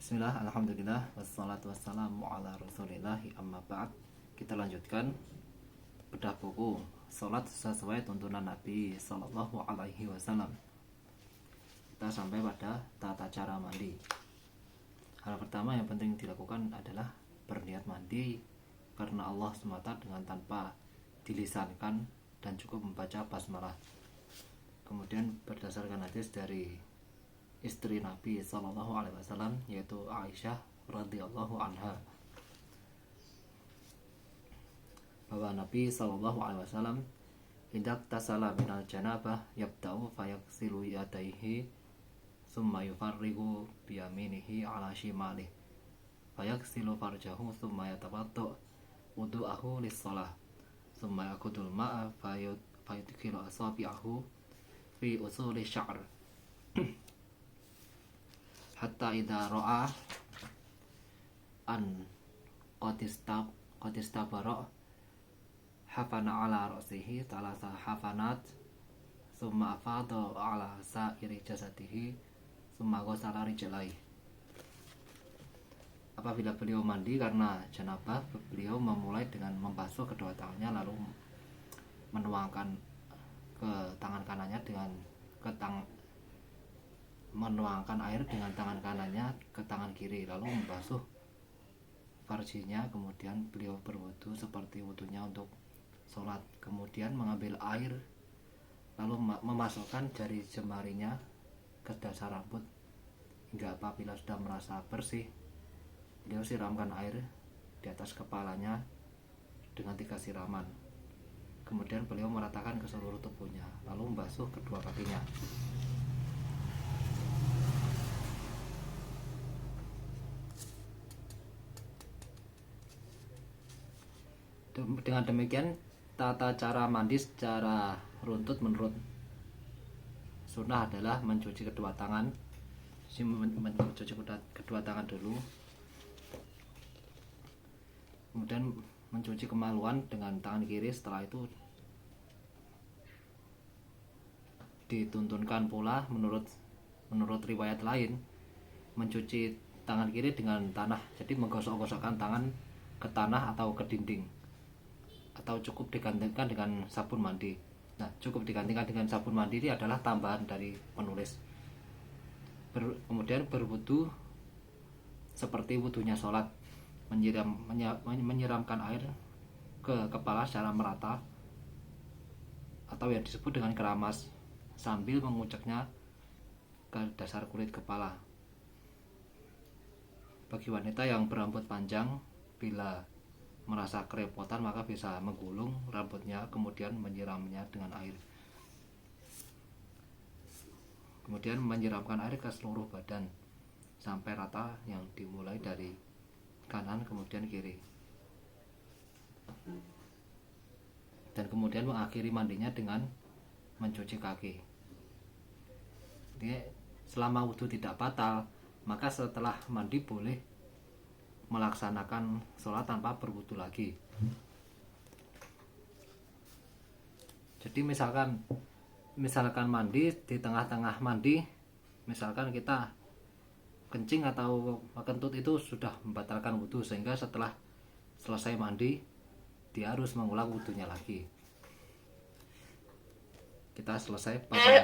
Bismillah, alhamdulillah, wassalatu wassalamu ala rasulillahi amma ba'd. Kita lanjutkan bedah buku Salat sesuai tuntunan Nabi Sallallahu Alaihi Wasallam. Kita sampai pada tata cara mandi. Hal pertama yang penting dilakukan adalah berniat mandi karena Allah semata dengan tanpa dilisankan dan cukup membaca basmalah. Kemudian berdasarkan hadis dari istri Nabi Sallallahu Alaihi Wasallam, yaitu Aisyah radhiyallahu anha, bahwa Nabi Sallallahu Alaihi Wasallam hendak tasala minal janabah yabda'u fayaksilu yadaihi summa yufarrigu biyaminihi ala shimalihi fayaksilu farjahu summa yatawaddu wudu'ahu lis-shalah summa yakudul ma'a fayudkhilu asabi'ahu fi usuli sya'r hatta idza ra'a an qadistabara hafana ala ra'sihi talasa hafanat summa afada ala sa'iri jasadihi summa ghasala rijlaihi. Apabila beliau mandi karena janabah, beliau memulai dengan membasuh kedua tangannya, lalu menuangkan ke tangan kanannya menuangkan air dengan tangan kanannya ke tangan kiri, lalu membasuh farjinya. Kemudian beliau berwudu seperti wudunya untuk sholat. Kemudian mengambil air lalu memasukkan jari jemarinya ke dasar rambut hingga apabila sudah merasa bersih, beliau siramkan air di atas kepalanya dengan 3 siraman. Kemudian beliau meratakan ke seluruh tubuhnya, lalu membasuh kedua kakinya. Dengan demikian, tata cara mandi secara runtut menurut sunnah adalah mencuci kedua tangan. Mencuci kedua tangan dulu, kemudian mencuci kemaluan dengan tangan kiri. Setelah itu dituntunkan pula menurut riwayat lain mencuci tangan kiri dengan tanah, jadi menggosok-gosokkan tangan ke tanah atau ke dinding, atau cukup digantikan dengan sabun mandi. Nah, cukup digantikan dengan sabun mandi ini adalah tambahan dari penulis. Kemudian berwudu seperti wudunya sholat, menyiramkan air ke kepala secara merata atau yang disebut dengan keramas, sambil menguceknya ke dasar kulit kepala. Bagi wanita yang berambut panjang, bila merasa kerepotan maka bisa menggulung rambutnya kemudian menyiramnya dengan air. Kemudian menyiramkan air ke seluruh badan sampai rata, yang dimulai dari kanan kemudian kiri. Dan kemudian mengakhiri mandinya dengan mencuci kaki. Jadi, selama wudhu tidak batal, maka setelah mandi boleh melaksanakan sholat tanpa berwudu lagi. Jadi misalkan mandi, di tengah-tengah mandi misalkan kita kencing atau kentut, itu sudah membatalkan wudhu, sehingga setelah selesai mandi dia harus mengulang wudhunya lagi. Kita selesai pada